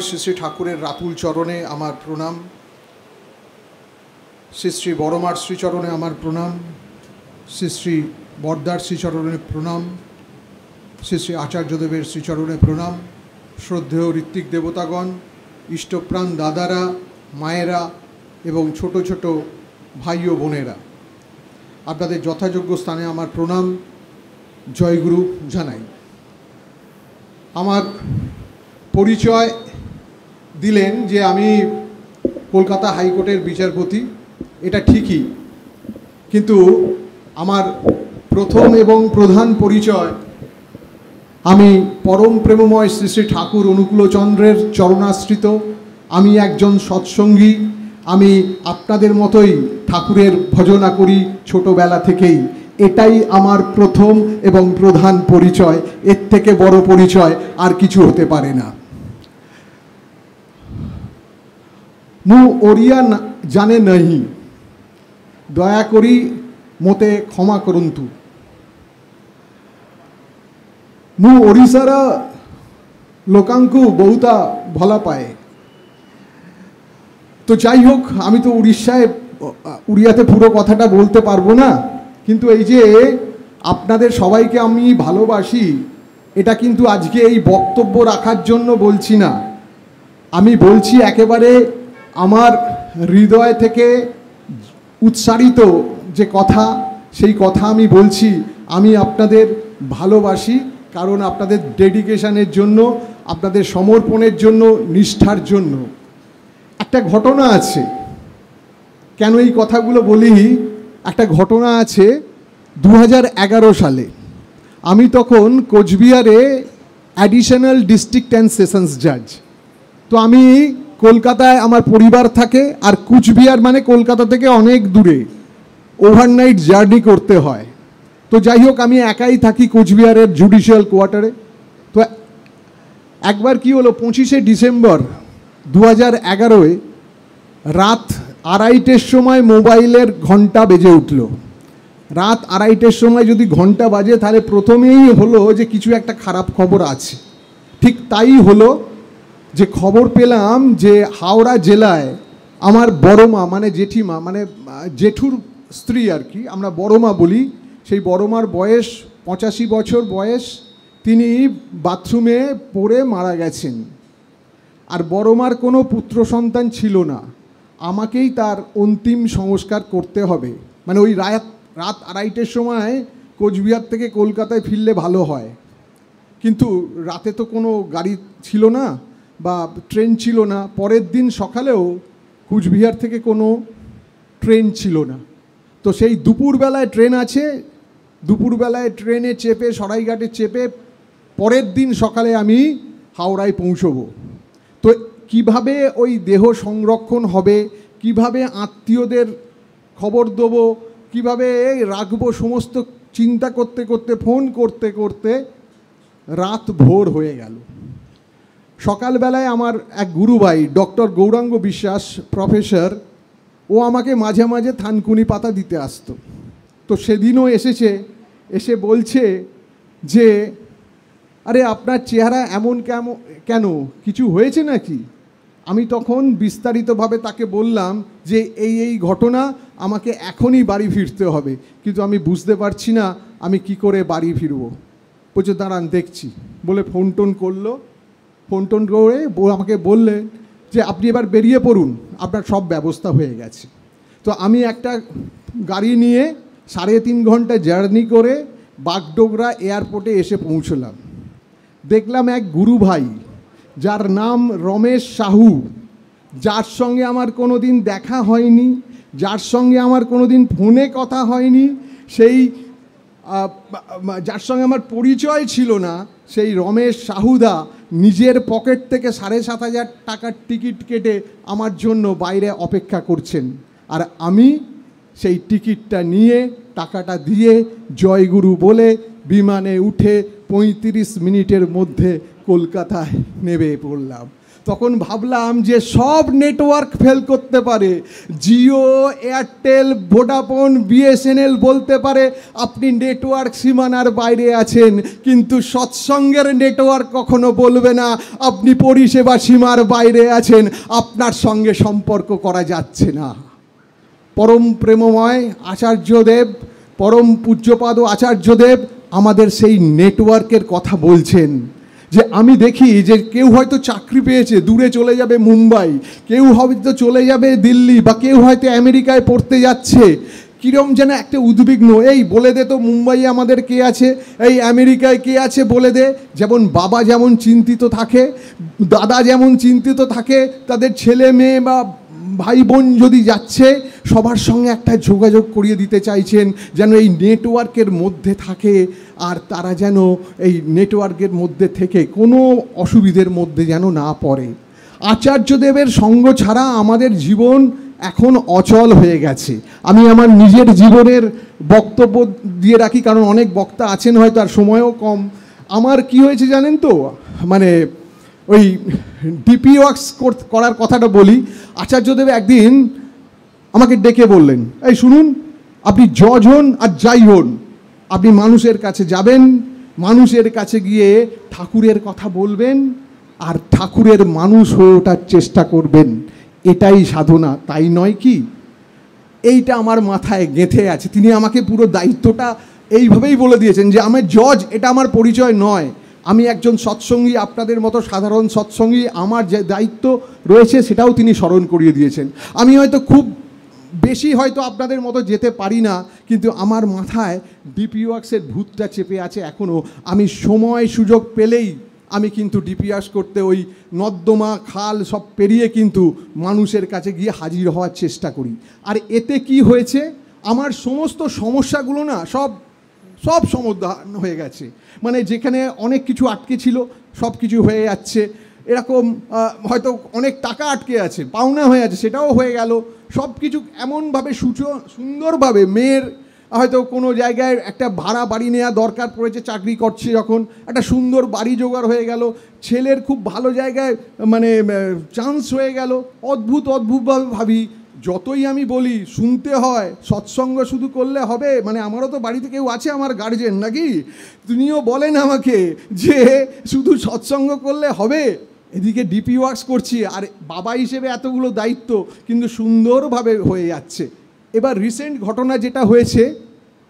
শ্রী শ্রী ঠাকুরের রাতুল চরণে আমার প্রণাম, শ্রী শ্রী বড়মার শ্রীচরণে আমার প্রণাম, শ্রী শ্রী বর্দার শ্রীচরণে প্রণাম, শ্রী শ্রী আচার্যদেবের শ্রীচরণে প্রণাম। শ্রদ্ধেয় ঋত্বিক দেবতাগণ, ইষ্টপ্রাণ দাদারা, মায়েরা এবং ছোট ছোট ভাই ও বোনেরা, আপনাদের যথাযোগ্য স্থানে আমার প্রণাম, জয়গুরু জানাই। আমার পরিচয় দিলেন যে আমি কলকাতা হাইকোর্টের বিচারপতি, এটা ঠিকই, কিন্তু আমার প্রথম এবং প্রধান পরিচয় আমি পরম প্রেমময় শ্রী শ্রী ঠাকুর অনুকূলচন্দ্রের চরণাশ্রিত। আমি একজন সৎসঙ্গী, আমি আপনাদের মতোই ঠাকুরের ভজনা করি ছোটোবেলা থেকেই। এটাই আমার প্রথম এবং প্রধান পরিচয়, এর থেকে বড় পরিচয় আর কিছু হতে পারে না। মু ওড়িয়া জানে নাহি, দয়া করি মতে ক্ষমা করন্তু। মু ওড়িশার লোকাঙ্কু বহুতা ভলা পায়। তো যাই হোক, আমি তো উড়িয়াতে পুরো কথাটা বলতে পারবো না, কিন্তু এই যে আপনাদের সবাইকে আমি ভালোবাসি, এটা কিন্তু আজকে এই বক্তব্য রাখার জন্য বলছি না। আমি বলছি একেবারে আমার হৃদয় থেকে উৎসারিত যে কথা, সেই কথা আমি বলছি। আমি আপনাদের ভালোবাসি, কারণ আপনাদের ডেডিকেশনের জন্য, আপনাদের সমর্পণের জন্য, নিষ্ঠার জন্য। একটা ঘটনা আছে, কেন এই কথাগুলো বলি, একটা ঘটনা আছে 2011 সালে। আমি তখন কোচবিহারে অ্যাডিশনাল ডিস্ট্রিক্ট অ্যান্ড সেশনস জাজ। তো আমি কলকাতায় আমার পরিবার থাকে, আর কুচবিহার মানে কলকাতা থেকে অনেক দূরে, ওভারনাইট জার্নি করতে হয়। তো যাই হোক, আমি একাই থাকি কোচবিহারের জুডিশিয়াল কোয়ার্টারে। তো একবার কি হলো, 25শে ডিসেম্বর 2011 রাত 2:30-টের সময় মোবাইলের ঘন্টা বেজে উঠল। রাত 2:30-টের সময় যদি ঘন্টা বাজে, তাহলে প্রথমেই হলো যে কিছু একটা খারাপ খবর আছে। ঠিক তাই হলো, যে খবর পেলাম যে হাওড়া জেলায় আমার বড় মা, মানে জেঠিমা, মানে জেঠুর স্ত্রী আর কি, আমরা বড় মা বলি, সেই বড় মার বয়স 85 বছর বয়স। তিনি বাথরুমে পড়ে মারা গেছেন। আর বড় মার কোনো পুত্র সন্তান ছিল না, আমাকেই তার অন্তিম সংস্কার করতে হবে। মানে ওই রাত 2:30-টের সময় কোচবিহার থেকে কলকাতায় ফিরলে ভালো হয়, কিন্তু রাতে তো কোনো গাড়ি ছিল না বা ট্রেন ছিল না। পরের দিন সকালেও কুচবিহার থেকে কোনো ট্রেন ছিল না। তো সেই দুপুরবেলায় ট্রেন আছে, দুপুরবেলায় ট্রেনে চেপে, সরাইঘাটে চেপে পরের দিন সকালে আমি হাওড়ায় পৌঁছবো। তো কিভাবে ওই দেহ সংরক্ষণ হবে, কিভাবে আত্মীয়দের খবর দেবো, কিভাবে রাখবো, সমস্ত চিন্তা করতে করতে, ফোন করতে করতে রাত ভোর হয়ে গেল। সকালবেলায় আমার এক গুরু ভাই ডক্টর গৌরাঙ্গ বিশ্বাস প্রফেসর, ও আমাকে মাঝে মাঝে থানকুনি পাতা দিতে আসতো। তো সেদিনও এসেছে, এসে বলছে যে আরে আপনার চেহারা এমন কেন, কিছু হয়েছে নাকি? আমি তখন বিস্তারিতভাবে তাকে বললাম যে এই ঘটনা, আমাকে এখনই বাড়ি ফিরতে হবে, কিন্তু আমি বুঝতে পারছি না আমি কি করে বাড়ি ফিরবো। বলছে দাঁড়ান দেখছি, বলে ফোন টোন করলো। ফোন টোন করে আমাকে বললেন যে আপনি এবার বেরিয়ে পড়ুন, আপনার সব ব্যবস্থা হয়ে গেছে। তো আমি একটা গাড়ি নিয়ে 3.5 ঘন্টা জার্নি করে বাগডোগরা এয়ারপোর্টে এসে পৌঁছলাম। দেখলাম এক গুরু ভাই, যার নাম রমেশ সাহু, যার সঙ্গে আমার কোনো দিন দেখা হয়নি, যার সঙ্গে আমার কোনো দিন ফোনে কথা হয়নি, সেই যার সঙ্গে আমার পরিচয় ছিল না, সেই রমেশ সাহুদা নিজের পকেট থেকে 7,500 টাকার টিকিট কেটে আমার জন্য বাইরে অপেক্ষা করছেন। আর আমি সেই টিকিটটা নিয়ে, টাকাটা দিয়ে, জয়গুরু বলে বিমানে উঠে 35 মিনিটের মধ্যে কলকাতায় নেমে পড়লাম। তখন ভাবলাম যে সব নেটওয়ার্ক ফেল করতে পারে, জিও, এয়ারটেল, ভোডাফোন, বিএসএনএল বলতে পারে আপনি নেটওয়ার্ক সীমানার বাইরে আছেন, কিন্তু সৎসঙ্গের নেটওয়ার্ক কখনো বলবে না আপনি পরিষেবা সীমার বাইরে আছেন, আপনার সঙ্গে সম্পর্ক করা যাচ্ছে না। পরম প্রেমময় আচার্যদেব, পরম পূজ্যপাদ আচার্যদেব আমাদের সেই নেটওয়ার্কের কথা বলছেন। যে আমি দেখি যে কেউ হয়তো চাকরি পেয়েছে, দূরে চলে যাবে মুম্বাই, কেউ হয়তো চলে যাবে দিল্লি, বা কেউ হয়তো আমেরিকায় পড়তে যাচ্ছে, কীরকম যেন একটা উদ্বিগ্ন, এই বলে দে তো মুম্বাইয়ে আমাদের কে আছে, এই আমেরিকায় কে আছে বলে দে। যেমন বাবা যেমন চিন্তিত থাকে, দাদা যেমন চিন্তিত থাকে, তাদের ছেলে মেয়ে বা ভাই বোন যদি যাচ্ছে সবার সঙ্গে একটা যোগাযোগ করিয়ে দিতে চাইছেন, যেন এই নেটওয়ার্কের মধ্যে থাকে, আর তারা যেন এই নেটওয়ার্কের মধ্যে থেকে কোনো অসুবিধের মধ্যে যেন না পড়ে। আচার্যদেবের সঙ্গ ছাড়া আমাদের জীবন এখন অচল হয়ে গেছে। আমি আমার নিজের জীবনের বক্তব্য দিয়ে রাখি, কারণ অনেক বক্তা আছেন হয়তো, আর সময়ও কম। আমার কি হয়েছে জানেন তো, মানে ওই ডিপি ওয়ার্কস করার কথাটা বলি। আচার্যদেব একদিন আমাকে ডেকে বললেন, এই শুনুন, আপনি জজ হন আর যাই হন, আপনি মানুষের কাছে যাবেন, মানুষের কাছে গিয়ে ঠাকুরের কথা বলবেন, আর ঠাকুরের মানুষ হয়ে ওঠার চেষ্টা করবেন, এটাই সাধনা, তাই নয় কি? এইটা আমার মাথায় গেঁথে আছে। তিনি আমাকে পুরো দায়িত্বটা এইভাবেই বলে দিয়েছেন যে আমি জজ, এটা আমার পরিচয় নয়, আমি একজন সৎসঙ্গী, আপনাদের মতো সাধারণ সৎসঙ্গী, আমার যে দায়িত্ব রয়েছে সেটাও তিনি স্মরণ করিয়ে দিয়েছেন। আমি হয়তো খুব বেশি হয়তো আপনাদের মতো যেতে পারি না, কিন্তু আমার মাথায় ডিপি ওয়ার্কসের ভূতটা চেপে আছে এখনও। আমি সময় সুযোগ পেলেই আমি কিন্তু ডিপি ওয়ার্কস করতে ওই নর্দমা খাল সব পেরিয়ে কিন্তু মানুষের কাছে গিয়ে হাজির হওয়ার চেষ্টা করি। আর এতে কি হয়েছে, আমার সমস্ত সমস্যাগুলো না সব সমাধান হয়ে গেছে। মানে যেখানে অনেক কিছু আটকে ছিল সব কিছু হয়ে যাচ্ছে। এরকম হয়তো অনেক টাকা আটকে আছে, পাওনা হয়ে আছে, সেটাও হয়ে গেল। সব কিছু এমনভাবে সুন্দরভাবে, মেয়ের হয়তো কোনো জায়গায় একটা ভাড়া বাড়ি নেওয়া দরকার পড়েছে, চাকরি করছে যখন, একটা সুন্দর বাড়ি জোগাড় হয়ে গেল। ছেলের খুব ভালো জায়গায় মানে চান্স হয়ে গেল। অদ্ভুতভাবে ভাবি, যতই আমি বলি শুনতে হয়, সৎসঙ্গ শুধু করলে হবে, মানে আমারও তো বাড়িতে কেউ আছে, আমার গার্জেন নাকি, তিনিও বলেন আমাকে যে শুধু সৎসঙ্গ করলে হবে। এদিকে ডিপি ওয়ার্কস করছি, আর বাবা হিসেবে এতগুলো দায়িত্ব কিন্তু সুন্দরভাবে হয়ে যাচ্ছে। এবার রিসেন্ট ঘটনা যেটা হয়েছে,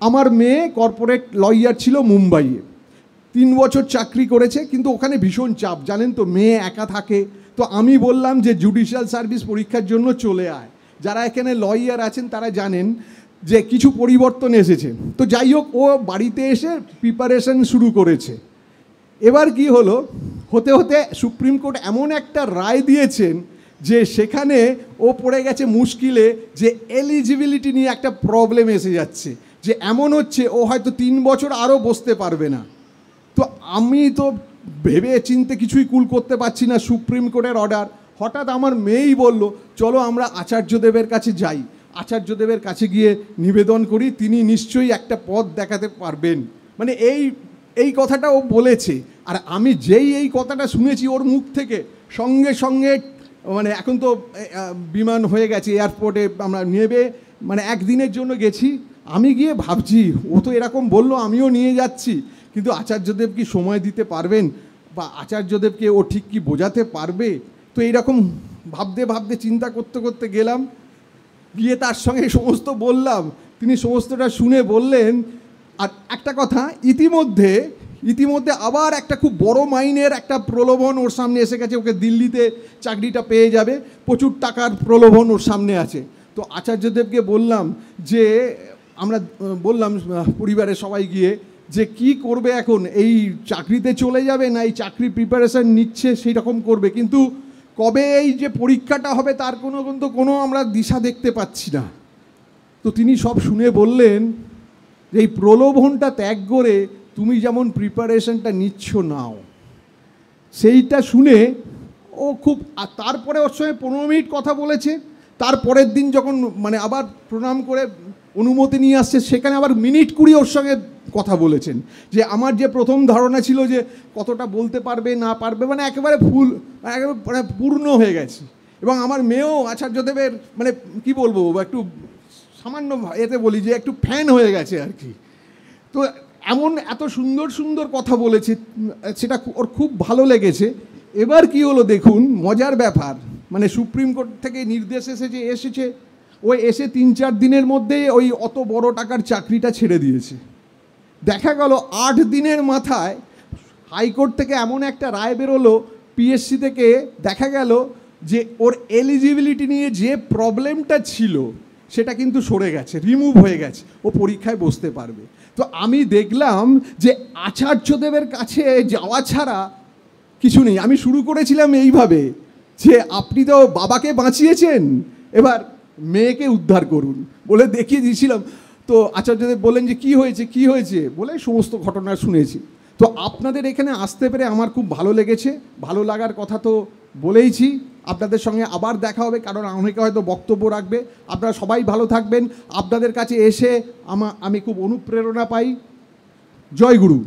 আমার মেয়ে কর্পোরেট লয়ার ছিল মুম্বাইয়ে, 3 বছর চাকরি করেছে, কিন্তু ওখানে ভীষণ চাপ, জানেন তো, মেয়ে একা থাকে। তো আমি বললাম যে জুডিশিয়াল সার্ভিস পরীক্ষার জন্য চলে আয়। যারা এখানে লয়ার আছেন তারা জানেন যে কিছু পরিবর্তন এসেছে। তো যাই হোক, ও বাড়িতে এসে প্রিপারেশন শুরু করেছে। এবার কি হলো, হতে হতে সুপ্রিম কোর্ট এমন একটা রায় দিয়েছেন যে সেখানে ও পড়ে গেছে মুশকিলে, যে এলিজিবিলিটি নিয়ে একটা প্রবলেম এসে যাচ্ছে, যে এমন হচ্ছে ও হয়তো 3 বছর আরও বসতে পারবে না। তো আমি তো ভেবে চিনতে কিছুই কুল করতে পারছি না, সুপ্রিম কোর্টের অর্ডার। হঠাৎ আমার মেয়েই বলল, চলো আমরা আচার্যদেবের কাছে যাই, আচার্যদেবের কাছে গিয়ে নিবেদন করি, তিনি নিশ্চয়ই একটা পথ দেখাতে পারবেন। মানে এই কথাটা ও বলেছে। আর আমি যেই এই কথাটা শুনেছি ওর মুখ থেকে, সঙ্গে সঙ্গে মানে এখন তো বিমান হয়ে গেছে, এয়ারপোর্টে আমরা নেবে, মানে একদিনের জন্য গেছি। আমি গিয়ে ভাবছি, ও তো এরকম বললো, আমিও নিয়ে যাচ্ছি, কিন্তু আচার্যদেব কি সময় দিতে পারবেন, বা আচার্যদেবকে ও ঠিক কি বোঝাতে পারবে? তো এইরকম ভাবতে ভাবতে চিন্তা করতে করতে গেলাম, গিয়ে তার সঙ্গে সমস্ত বললাম। তিনি সমস্তটা শুনে বললেন, আর একটা কথা, ইতিমধ্যে আবার একটা খুব বড় মাইনের একটা প্রলোভন ওর সামনে এসে গেছে, ওকে দিল্লিতে চাকরিটা পেয়ে যাবে, প্রচুর টাকার প্রলোভন ওর সামনে আছে। তো আচার্যদেবকে বললাম যে, আমরা বললাম পরিবারের সবাই গিয়ে, যে কি করবে এখন, এই চাকরিতে চলে যাবে না এই চাকরি প্রিপারেশন নিচ্ছে সেই রকম করবে, কিন্তু কবে এই যে পরীক্ষাটা হবে তার কোনো আমরা দিশা দেখতে পাচ্ছি না। তো তিনি সব শুনে বললেন যে এই প্রলোভনটা ত্যাগ করে তুমি যেমন প্রিপারেশনটা নিচ্ছ নাও। সেইটা শুনে ও খুব, আর তারপরে ওর সঙ্গে 15 মিনিট কথা বলেছে। তারপরের দিন যখন মানে আবার প্রণাম করে অনুমতি নিয়ে আসছে, সেখানে আবার মিনিট 20 ওর সঙ্গে কথা বলেছেন, যে আমার যে প্রথম ধারণা ছিল যে কতটা বলতে পারবে না পারবে, মানে একেবারে মানে পূর্ণ হয়ে গেছে। এবং আমার মেয়েও আচার্যদেবের মানে কি বলবো, একটু সামান্য এতে বলি যে একটু ফ্যান হয়ে গেছে আর কি। তো এমন এত সুন্দর সুন্দর কথা বলেছে, সেটা ওর খুব ভালো লেগেছে। এবার কি হলো দেখুন, মজার ব্যাপার, মানে সুপ্রিম কোর্ট থেকে নির্দেশ এসেছে, ওই এসে 3-4 দিনের মধ্যে ওই অত বড় টাকার চাকরিটা ছেড়ে দিয়েছে। দেখা গেল 8 দিনের মাথায় হাইকোর্ট থেকে এমন একটা রায় বেরোলো, পিএসসি থেকে দেখা গেল যে ওর এলিজিবিলিটি নিয়ে যে প্রবলেমটা ছিল সেটা কিন্তু সরে গেছে, রিমুভ হয়ে গেছে, ও পরীক্ষায় বসতে পারবে। তো আমি দেখলাম যে আচার্যদেবের কাছে যাওয়া ছাড়া কিছু নেই। আমি শুরু করেছিলাম এইভাবে যে আপনি তো বাবাকে বাঁচিয়েছেন, এবার মেয়েকে উদ্ধার করুন বলে দেখিয়ে দিয়েছিলাম। তো আচার্যদেব বললেন যে কি হয়েছে বলে সমস্ত ঘটনা শুনেছি। তো আপনাদের এখানে আসতে পেরে আমার খুব ভালো লেগেছে। ভালো লাগার কথা তো বলেইছি, আপনাদের সঙ্গে আবার দেখা হবে, কারণ অনেকে হয়তো বক্তব্য রাখবে। আপনারা সবাই ভালো থাকবেন। আপনাদের কাছে এসে আমি খুব অনুপ্রেরণা পাই। জয় গুরু।